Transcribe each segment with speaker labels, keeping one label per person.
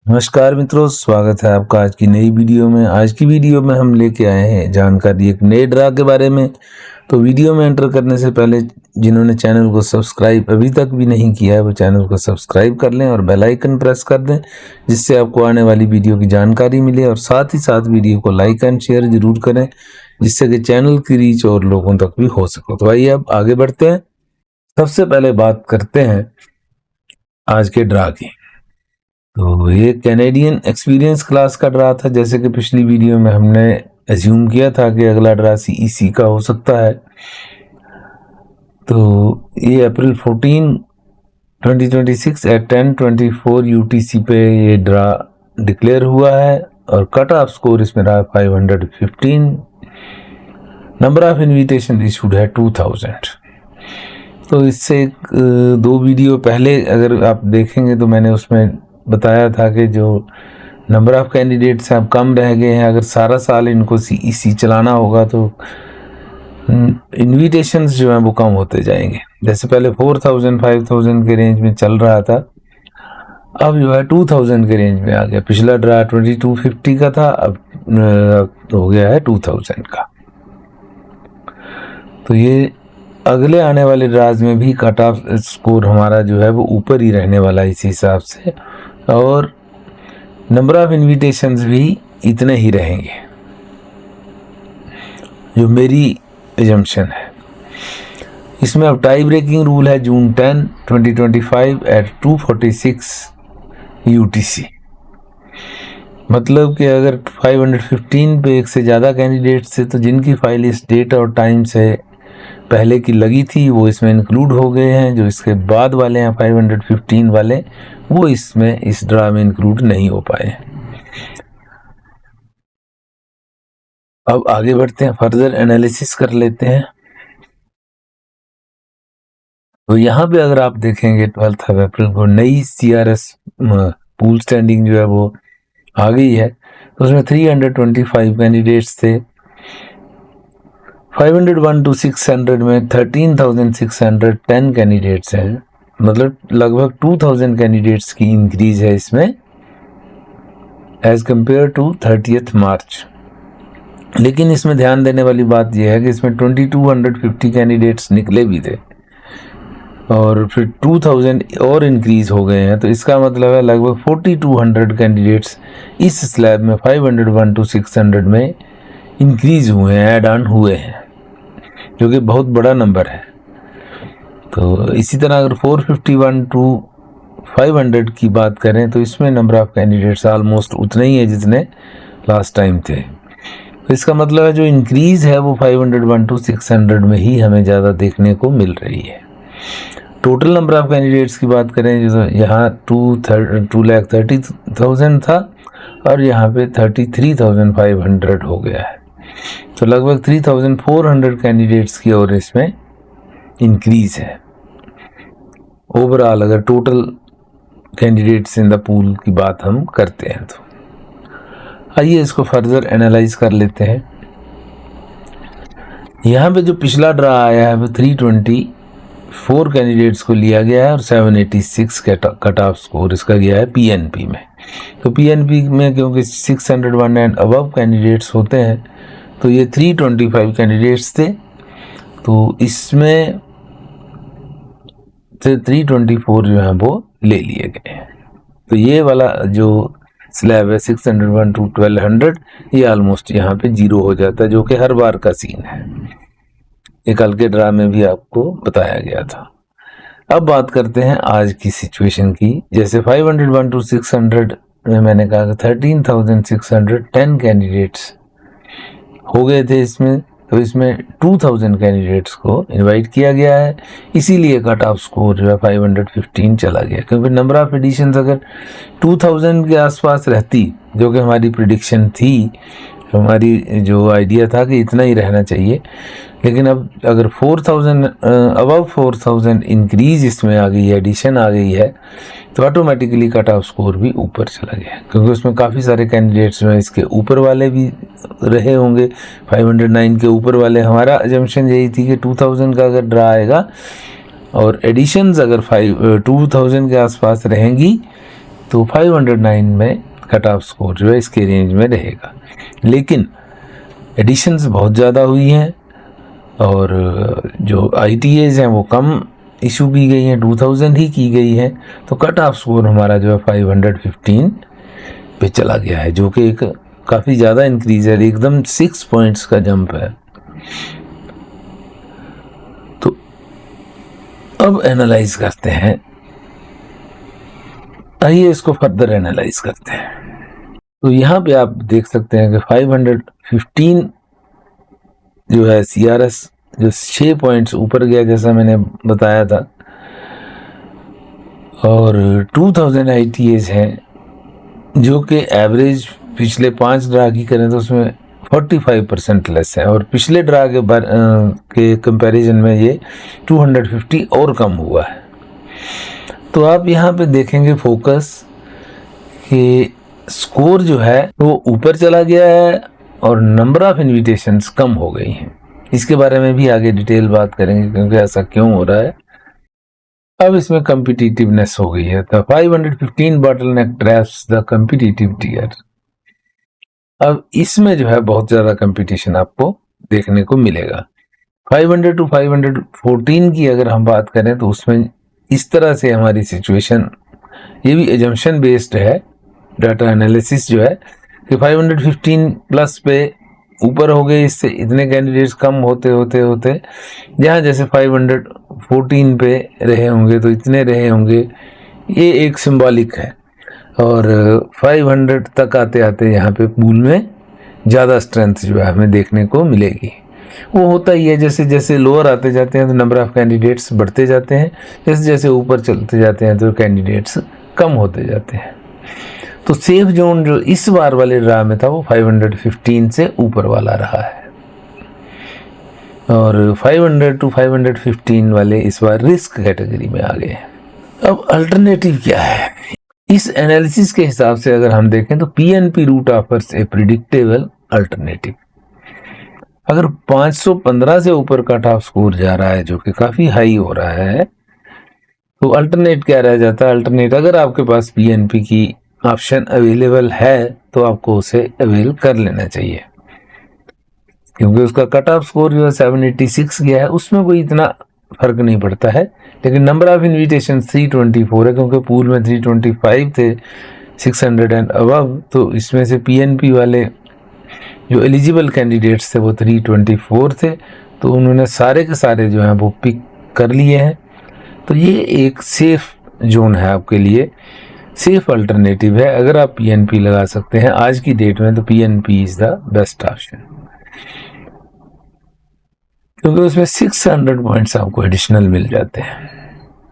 Speaker 1: नमस्कार मित्रों, स्वागत है आपका आज की नई वीडियो में। आज की वीडियो में हम लेके आए हैं जानकारी एक नए ड्रा के बारे में। तो वीडियो में एंटर करने से पहले जिन्होंने चैनल को सब्सक्राइब अभी तक भी नहीं किया है वो चैनल को सब्सक्राइब कर लें और बेल आइकन प्रेस कर दें, जिससे आपको आने वाली वीडियो की जानकारी मिले। और साथ ही साथ वीडियो को लाइक एंड शेयर जरूर करें, जिससे कि चैनल की रीच और लोगों तक भी हो सके। तो आइए अब आगे बढ़ते हैं। सबसे पहले बात करते हैं आज के ड्रा की। तो ये कैनेडियन एक्सपीरियंस क्लास का ड्रा था। जैसे कि पिछली वीडियो में हमने एज्यूम किया था कि अगला ड्रा सीईसी का हो सकता है। तो ये अप्रैल 14, 2026 एट 10:24 यूटीसी पे ये ड्रा डिक्लेयर हुआ है और कट ऑफ स्कोर इसमें रहा 515। नंबर ऑफ इन्विटेशन इशूड है 2000। तो इससे दो वीडियो पहले अगर आप देखेंगे तो मैंने उसमें बताया था कि जो नंबर ऑफ कैंडिडेट्स हैं अब कम रह गए हैं। अगर सारा साल इनको सीईसी चलाना होगा तो इन्विटेशंस जो हैं वो कम होते जाएंगे। जैसे पहले 4000 5000 के रेंज में चल रहा था, अब जो है 2000 के रेंज में आ गया। पिछला ड्रा 2250 का था, अब हो गया है 2000 का। तो ये अगले आने वाले ड्राज में भी कट ऑफ स्कोर हमारा जो है वो ऊपर ही रहने वाला है इस हिसाब से, और नंबर ऑफ इन्विटेशंस भी इतने ही रहेंगे, जो मेरी एजम्पशन है। इसमें अब टाई ब्रेकिंग रूल है जून 10, 2025 एट 2:46 यूटीसी। मतलब कि अगर 515 पे एक से ज़्यादा कैंडिडेट्स थे तो जिनकी फाइल इस डेट और टाइम से पहले की लगी थी वो इसमें इंक्लूड हो गए हैं। जो इसके बाद वाले हैं 515 वाले, वो इसमें इस ड्रा में इंक्लूड नहीं हो पाए। अब आगे बढ़ते हैं, फर्दर एनालिसिस कर लेते हैं। तो यहाँ पे अगर आप देखेंगे 12 अप्रैल को नई CRS पूल स्टैंडिंग जो है वो आ गई है। तो उसमें 325 कैंडिडेट्स थे। 501 to 600 में 13,610 कैंडिडेट्स हैं। मतलब लगभग 2000 कैंडिडेट्स की इंक्रीज है इसमें एज कंपेयर टू 30 मार्च। लेकिन इसमें ध्यान देने वाली बात यह है कि इसमें 2250 कैंडिडेट्स निकले भी थे और फिर 2000 और इंक्रीज हो गए हैं। तो इसका मतलब है लगभग 4200 कैंडिडेट्स इस स्लैब में 501 to 600 में इंक्रीज हुए हैं, ऐड ऑन हुए हैं, जो कि बहुत बड़ा नंबर है। तो इसी तरह अगर 451 to 500 की बात करें तो इसमें नंबर ऑफ कैंडिडेट्स ऑलमोस्ट उतने ही है जितने लास्ट टाइम थे। तो इसका मतलब है जो इंक्रीज है वो 501 to 600 में ही हमें ज़्यादा देखने को मिल रही है। टोटल नंबर ऑफ कैंडिडेट्स की बात करें जो यहाँ 2,30,000 था और यहाँ पे 33,500 हो गया है। तो लगभग 3,400 कैंडिडेट्स की और इसमें इंक्रीज है ओवरऑल, अगर total candidates in the pool की बात हम करते हैं। तो आइए इसको फर्दर एनालाइज कर लेते हैं। यहाँ पे जो पिछला ड्रा आया है वो 324 कैंडिडेट्स को लिया गया है और 786 कट ऑफ स्कोर इसका गया है PNP में। तो PNP में क्योंकि 601 एंड अबव कैंडिडेट्स होते हैं तो ये 325 कैंडिडेट्स थे, तो इसमें से 324 जो है वो ले लिए गए हैं। तो ये वाला जो स्लैब है 601 to 1200 ये ऑलमोस्ट यहाँ पे 0 हो जाता है, जो कि हर बार का सीन है। ये कल के ड्रा में भी आपको बताया गया था। अब बात करते हैं आज की सिचुएशन की। जैसे 501 to 600 में मैंने कहा कि 13,610 कैंडिडेट्स हो गए थे इसमें। तो इसमें 2000 कैंडिडेट्स को इनवाइट किया गया है, इसीलिए कट ऑफ स्कोर जो है 515 चला गया। क्योंकि नंबर ऑफ एडिशंस अगर 2000 के आसपास रहती, जो कि हमारी प्रिडिक्शन थी, हमारी जो आइडिया था कि इतना ही रहना चाहिए, लेकिन अब अगर 4000 अबव 4000 इंक्रीज इसमें आ गई है, एडिशन आ गई है, तो ऑटोमेटिकली कट ऑफ स्कोर भी ऊपर चला गया। क्योंकि उसमें काफ़ी सारे कैंडिडेट्स जो हैं इसके ऊपर वाले भी रहे होंगे। 509 के ऊपर वाले, हमारा अजम्पशन यही थी कि 2000 का अगर ड्रा आएगा और एडिशंस अगर 2000 के आसपास रहेंगी तो 509 में कट ऑफ स्कोर जो है इसके रेंज में रहेगा। लेकिन एडिशंस बहुत ज़्यादा हुई हैं और जो ITAs हैं वो कम इशू की गई हैं, 2000 ही की गई है, तो कट ऑफ स्कोर हमारा जो है 515 पे चला गया है, जो कि एक काफ़ी ज़्यादा इंक्रीज है, एकदम 6 पॉइंट्स का जंप है। तो अब एनालाइज करते हैं, आइए इसको फर्दर एनालाइज करते हैं। तो यहाँ पे आप देख सकते हैं कि 515 जो है CRS जो 6 पॉइंट्स ऊपर गया जैसा मैंने बताया था, और 2000 ITAs हैं जो कि एवरेज पिछले 5 ड्रा की करें तो उसमें 45% लेस है, और पिछले ड्रा के कंपैरिजन में ये 250 और कम हुआ है। तो आप यहाँ पे देखेंगे फोकस कि स्कोर जो है वो ऊपर चला गया है और नंबर ऑफ इन्विटेशंस कम हो गई हैं। इसके बारे में भी आगे डिटेल बात करेंगे क्योंकि ऐसा क्यों हो रहा है। अब इसमें कम्पिटिटिवनेस हो गई है। तो 515 bottleneck traps the competitive tier. अब इसमें जो है बहुत ज्यादा कंपटीशन आपको देखने को मिलेगा। 500 to 514 की अगर हम बात करें तो उसमें इस तरह से हमारी सिचुएशन, ये भी एजम्पशन बेस्ड है, डाटा एनालिसिस जो है कि 515 प्लस पे ऊपर हो गए, इससे इतने कैंडिडेट्स कम होते होते होते जहाँ जैसे 514 पे रहे होंगे तो इतने रहे होंगे, ये एक सिंबॉलिक है। और 500 तक आते आते यहाँ पे पूल में ज़्यादा स्ट्रेंथ जो है हमें देखने को मिलेगी। वो होता ही है, जैसे जैसे लोअर आते जाते हैं तो नंबर ऑफ कैंडिडेट्स बढ़ते जाते हैं, जैसे जैसे ऊपर चलते जाते हैं तो कैंडिडेट्स कम होते जाते हैं। तो सेफ जोन जो इस बार वाले ड्रा में था वो 515 से ऊपर वाला रहा है, और 500 to 515 वाले इस बार रिस्क कैटेगरी में आ गए। अब अल्टरनेटिव क्या है? इस एनालिसिस के हिसाब से अगर हम देखें तो PNP route offers a predictable alternative. अगर 515 से ऊपर कट ऑफ स्कोर जा रहा है जो कि काफी हाई हो रहा है, तो अल्टरनेट क्या रह जाता है? अल्टरनेट, अगर आपके पास PNP की ऑप्शन अवेलेबल है तो आपको उसे अवेल कर लेना चाहिए, क्योंकि उसका कट ऑफ स्कोर जो है 786 गया है, उसमें कोई इतना फर्क नहीं पड़ता है। लेकिन नंबर ऑफ इन्विटेशन 324 है, क्योंकि पूल में 325 थे 600 एंड अबव, तो इसमें से PNP वाले जो एलिजिबल कैंडिडेट्स थे वो 324 थे, तो उन्होंने सारे के सारे जो हैं वो पिक कर लिए हैं। तो ये एक सेफ जोन है आपके लिए, सेफ अल्टरनेटिव है। अगर आप PNP लगा सकते हैं आज की डेट में तो PNP is the best option, क्योंकि उसमें 600 पॉइंट्स आपको एडिशनल मिल जाते हैं,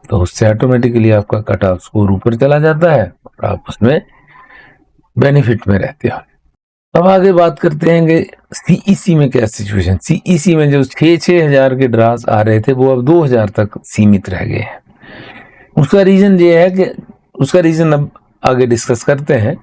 Speaker 1: तो उससे ऑटोमेटिकली आपका कट ऑफ स्कोर ऊपर चला जाता है और आप उसमें बेनिफिट में रहते हो। अब आगे बात करते हैं कि CEC में क्या सिचुएशन। CEC में जो 6,000 के ड्रास आ रहे थे वो अब 2,000 तक सीमित रह गए हैं। उसका रीजन ये है कि उसका रीजन अब आगे डिस्कस करते हैं।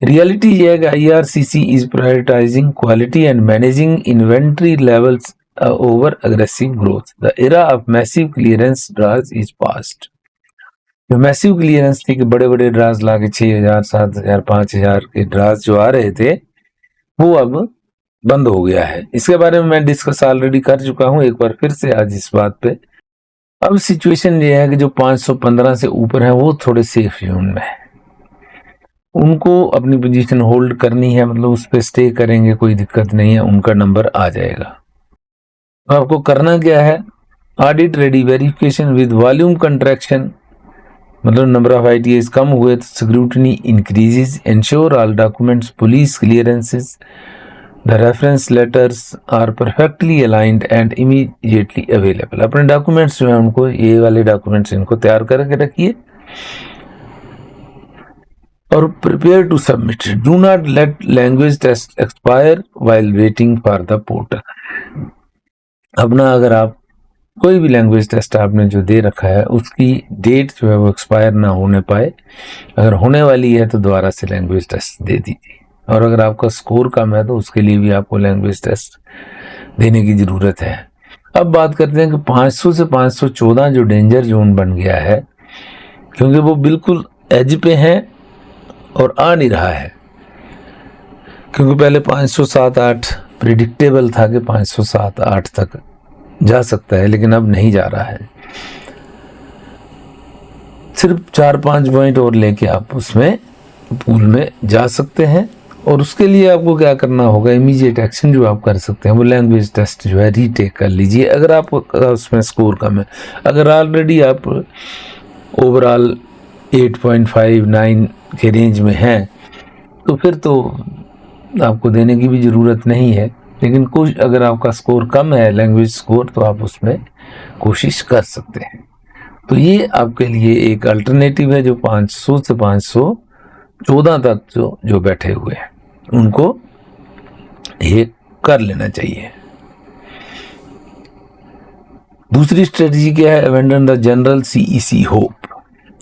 Speaker 1: रियलिटी ये है कि IRCC is prioritising quality and managing inventory levels over aggressive growth. The era of massive clearance draws is past. जो मैसिव क्लियरेंस थी कि बड़े बड़े ड्रास लाके 6,000, 7,000, 5,000 के ड्रास जो आ रहे थे वो अब बंद हो गया है। इसके बारे में मैं डिस्कस ऑलरेडी कर चुका हूं, एक बार फिर से आज इस बात पे। अब सिचुएशन ये है कि जो 515 से ऊपर है वो थोड़े सेफ जोन में है, उनको अपनी पोजीशन होल्ड करनी है, मतलब उस पर स्टे करेंगे, कोई दिक्कत नहीं है, उनका नंबर आ जाएगा। तो आपको करना क्या है? Audit ready verification with volume contraction, मतलब नंबर ऑफ ITAs कम हुए तो scrutiny increases, ensure all documents, police clearances, the reference letters are perfectly aligned and immediately available. अपने डॉक्यूमेंट्स जो है उनको, ये वाले डॉक्यूमेंट्स इनको तैयार करके रखिए और prepare to submit. Do not let language test expire while waiting for the portal. अपना अगर आप कोई भी लैंग्वेज टेस्ट आपने जो दे रखा है उसकी डेट जो है वो एक्सपायर ना होने पाए, अगर होने वाली है तो दोबारा से लैंग्वेज टेस्ट दे दीजिए। और अगर आपका स्कोर कम है तो उसके लिए भी आपको लैंग्वेज टेस्ट देने की ज़रूरत है। अब बात करते हैं कि 500 से 514 जो डेंजर जोन बन गया है, क्योंकि वो बिल्कुल एज पे हैं और आ नहीं रहा है, क्योंकि पहले 507-8 प्रिडिक्टेबल था कि 507-8 तक जा सकता है, लेकिन अब नहीं जा रहा है। सिर्फ 4-5 पॉइंट और लेके आप उसमें पूल में जा सकते हैं। और उसके लिए आपको क्या करना होगा, इमीडिएट एक्शन जो आप कर सकते हैं वो लैंग्वेज टेस्ट जो है रीटेक कर लीजिए, अगर आप उसमें स्कोर कम है। अगर ऑलरेडी आप ओवरऑल 8.59 के रेंज में हैं तो फिर तो आपको देने की भी ज़रूरत नहीं है, लेकिन कुछ अगर आपका स्कोर कम है लैंग्वेज स्कोर, तो आप उसमें कोशिश कर सकते हैं। तो ये आपके लिए एक अल्टरनेटिव है जो 500 से 514 तक जो बैठे हुए हैं उनको ये कर लेना चाहिए। दूसरी स्ट्रेटजी क्या है, abandon the general CEC hope.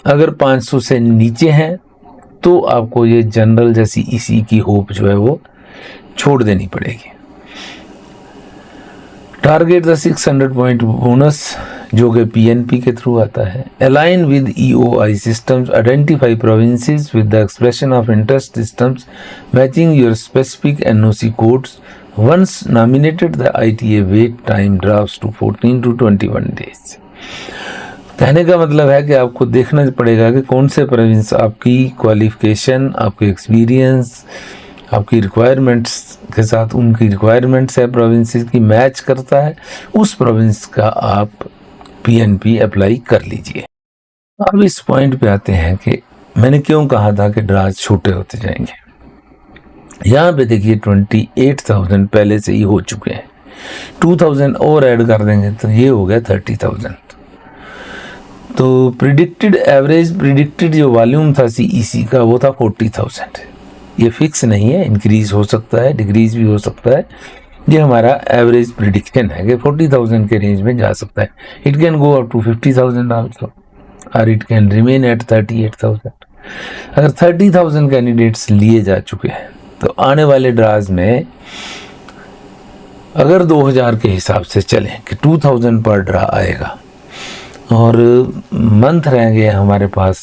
Speaker 1: अगर 500 से नीचे हैं तो आपको ये जनरल जैसी CEC की होप जो है वो छोड़ देनी पड़ेगी। टारगेट द 600 पॉइंट बोनस जो कि PNP के थ्रू आता है। Align with EOI systems, identify provinces with the expression of interest systems matching your specific NOC codes. Once nominated the ITA wait time drops to 14 to 21 days. कहने का मतलब है कि आपको देखना पड़ेगा कि कौन से प्रोविंस आपकी क्वालिफिकेशन, आपके एक्सपीरियंस, आपकी रिक्वायरमेंट्स के साथ उनकी रिक्वायरमेंट्स है प्रोविंसेस की मैच करता है, उस प्रोविंस का आप PNP अप्लाई कर लीजिए। अब इस पॉइंट पे आते हैं कि मैंने क्यों कहा था कि ड्राज छोटे होते जाएंगे। यहाँ पे देखिए 28,000 पहले से ही हो चुके हैं, 2,000 और ऐड कर देंगे तो ये हो गया 30,000। तो प्रिडिक्टेड जो वॉल्यूम था CEC का वो था 40,000। ये फिक्स नहीं है, इंक्रीज हो सकता है, डिक्रीज भी हो सकता है। ये हमारा एवरेज प्रिडिक्शन है कि 40,000 के रेंज में जा सकता है। It can go up to 50,000 also और इट कैन रिमेन एट 38,000। अगर 30,000 कैंडिडेट्स लिए जा चुके हैं तो आने वाले ड्राज में अगर 2,000 के हिसाब से चलें कि 2,000 पर ड्रा आएगा और मंथ रहेंगे हमारे पास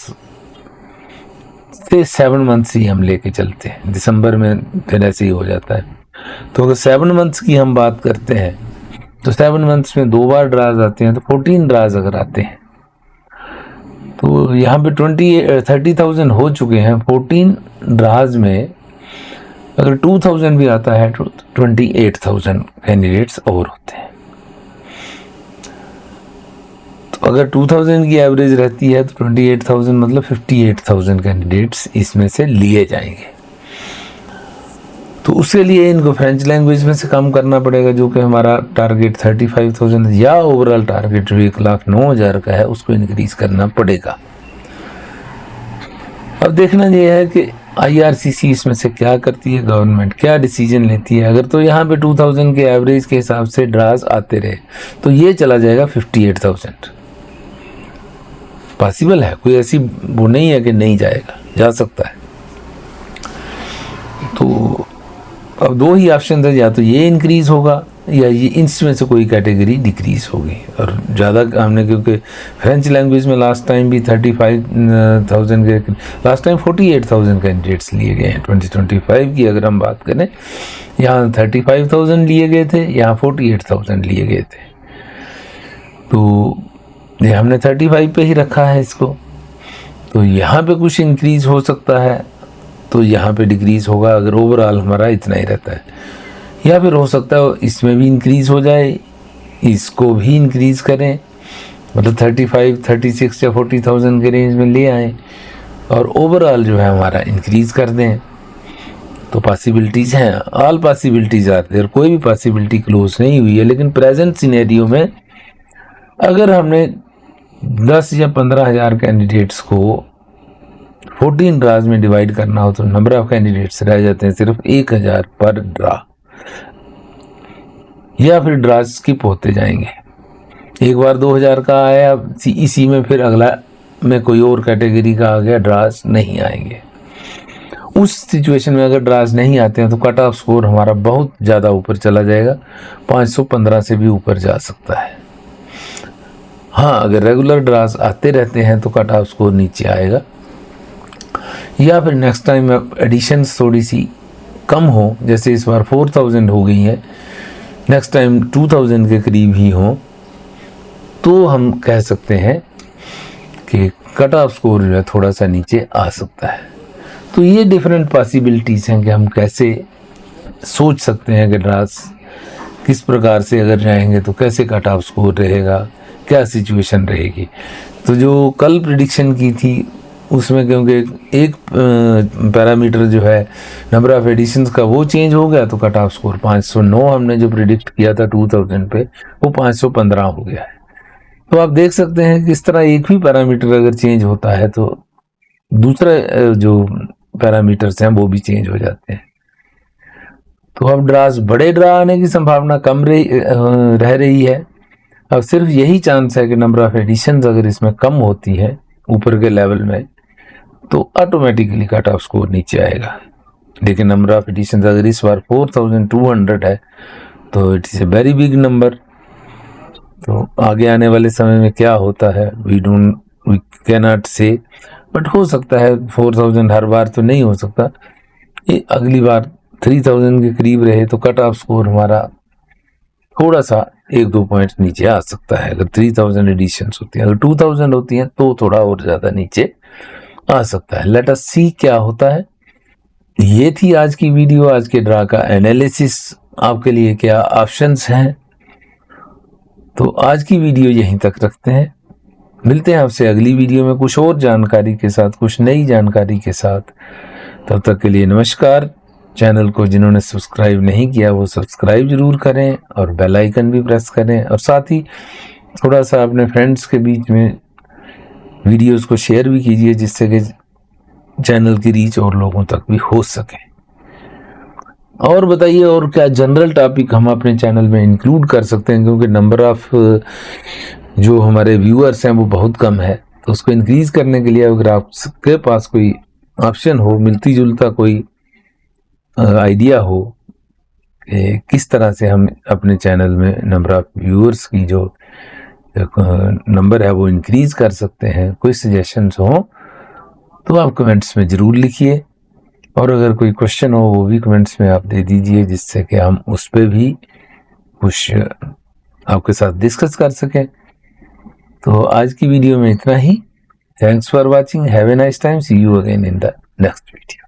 Speaker 1: से 7 मंथ्स ही हम लेके चलते हैं, दिसंबर में फिर ऐसे ही हो जाता है। तो अगर 7 मंथ्स की हम बात करते हैं तो 7 मंथ्स में 2 बार ड्राज आते हैं, तो 14 ड्राज अगर आते हैं तो यहाँ पे 30,000 हो चुके हैं। 14 ड्राज में अगर 2,000 भी आता है तो 28,000 कैंडिडेट्स और होते हैं। तो अगर 2,000 की एवरेज रहती है तो 28,000 मतलब 58,000 कैंडिडेट्स इसमें से लिए जाएंगे। तो उसके लिए इनको फ्रेंच लैंग्वेज में से कम करना पड़ेगा, जो कि हमारा टारगेट 35,000 या ओवरऑल टारगेट जो 1,09,000 का है उसको इंक्रीज करना पड़ेगा। अब देखना यह है कि IRCC इसमें से क्या करती है, गवर्नमेंट क्या डिसीजन लेती है। अगर तो यहाँ पे 2,000 के एवरेज के हिसाब से ड्राज आते रहे तो ये चला जाएगा 58,000। पॉसिबल है, कोई ऐसी वो नहीं है कि नहीं जाएगा, जा सकता है। तो अब 2 ही ऑप्शन है, या तो ये इंक्रीज होगा या ये इनमें से कोई कैटेगरी डिक्रीज होगी। और ज़्यादा हमने क्योंकि फ्रेंच लैंग्वेज में लास्ट टाइम भी 35,000 के, लास्ट टाइम 48,000 कैंडिडेट्स लिए गए हैं 2025 की अगर हम बात करें। यहाँ 35,000 लिए गए थे, यहाँ 48,000 लिए गए थे। तो ये हमने 35 पे ही रखा है इसको। तो यहाँ पे कुछ इंक्रीज हो सकता है तो यहाँ पे डिक्रीज होगा अगर ओवरऑल हमारा इतना ही रहता है, या फिर हो सकता है इसमें भी इंक्रीज हो जाए, इसको भी इंक्रीज करें, मतलब 35, 36 या 40,000 के रेंज में ले आएँ और ओवरऑल जो है हमारा इंक्रीज कर दें। तो पॉसिबिलिटीज़ हैं, ऑल पॉसिबिलिटीज़ आते हैं, कोई भी पॉसिबिलिटी क्लोज नहीं हुई है। लेकिन प्रेजेंट सिनेरियो में अगर हमने 10 या 15,000 कैंडिडेट्स को 14 ड्राज में डिवाइड करना हो तो नंबर ऑफ कैंडिडेट्स रह जाते हैं सिर्फ 1,000 पर ड्रा, या फिर ड्राज स्किप होते जाएंगे। एक बार 2,000 का आया CEC में, फिर अगला में कोई और कैटेगरी का आ गया, ड्राज नहीं आएंगे। उस सिचुएशन में अगर ड्राज नहीं आते हैं तो कट ऑफ स्कोर हमारा बहुत ज़्यादा ऊपर चला जाएगा, 515 से भी ऊपर जा सकता है। हाँ, अगर रेगुलर ड्राज आते रहते हैं तो कट ऑफ स्कोर नीचे आएगा या फिर नेक्स्ट टाइम एडिशंस थोड़ी सी कम हो, जैसे इस बार 4000 हो गई है, नेक्स्ट टाइम 2000 के करीब ही हो, तो हम कह सकते हैं कि कट ऑफ स्कोर जो है थोड़ा सा नीचे आ सकता है। तो ये डिफरेंट पॉसिबिलिटीज़ हैं कि हम कैसे सोच सकते हैं कि ड्रास किस प्रकार से अगर जाएंगे तो कैसे कट ऑफ स्कोर रहेगा, क्या सिचुएशन रहेगी। तो जो कल प्रिडिक्शन की थी उसमें क्योंकि एक पैरामीटर जो है नंबर ऑफ एडिशंस का वो चेंज हो गया, तो कट ऑफ स्कोर 509 हमने जो प्रिडिक्ट किया था 2000 पे, वो 515 हो गया है। तो आप देख सकते हैं कि इस तरह एक भी पैरामीटर अगर चेंज होता है तो दूसरे जो पैरामीटर्स हैं वो भी चेंज हो जाते हैं। तो अब बड़े ड्रा आने की संभावना कम रह रही है। अब सिर्फ यही चांस है कि नंबर ऑफ एडिशंस अगर इसमें कम होती है ऊपर के लेवल में, तो ऑटोमेटिकली कट ऑफ स्कोर नीचे आएगा। लेकिन नंबर ऑफ एडिशंस अगर इस बार 4200 है तो it is a very big number. तो आगे आने वाले समय में क्या होता है वी कैन नॉट से, बट हो सकता है 4000 हर बार तो नहीं हो सकता, ये अगली बार 3000 के करीब रहे तो कट ऑफ स्कोर हमारा थोड़ा सा 1-2 पॉइंट्स नीचे आ सकता है। अगर 3000 एडिशंस होती है, अगर 2000 होती हैं तो थोड़ा और ज़्यादा नीचे आ सकता है। लेट अस सी क्या होता है। ये थी आज की वीडियो, आज के ड्रा का एनालिसिस। आपके लिए क्या ऑप्शंस हैं, तो आज की वीडियो यहीं तक रखते हैं। मिलते हैं आपसे अगली वीडियो में कुछ और जानकारी के साथ, कुछ नई जानकारी के साथ। तब तक के लिए नमस्कार। चैनल को जिन्होंने सब्सक्राइब नहीं किया वो सब्सक्राइब जरूर करें और बेल आइकन भी प्रेस करें, और साथ ही थोड़ा सा अपने फ्रेंड्स के बीच में वीडियोस को शेयर भी कीजिए, जिससे कि चैनल की रीच और लोगों तक भी हो सके। और बताइए और क्या जनरल टॉपिक हम अपने चैनल में इंक्लूड कर सकते हैं, क्योंकि नंबर ऑफ जो हमारे व्यूअर्स हैं वो बहुत कम है। तो उसको इंक्रीज करने के लिए अगर आपके पास कोई ऑप्शन हो, मिलती जुलता कोई आइडिया हो कि किस तरह से हम अपने चैनल में नंबर ऑफ व्यूअर्स की जो नंबर है वो इंक्रीज कर सकते हैं, कोई सजेशंस हो तो आप कमेंट्स में ज़रूर लिखिए। और अगर कोई क्वेश्चन हो वो भी कमेंट्स में आप दे दीजिए, जिससे कि हम उस पर भी कुछ आपके साथ डिस्कस कर सकें। तो आज की वीडियो में इतना ही। Thanks for watching, have a nice time, see you again in the next video.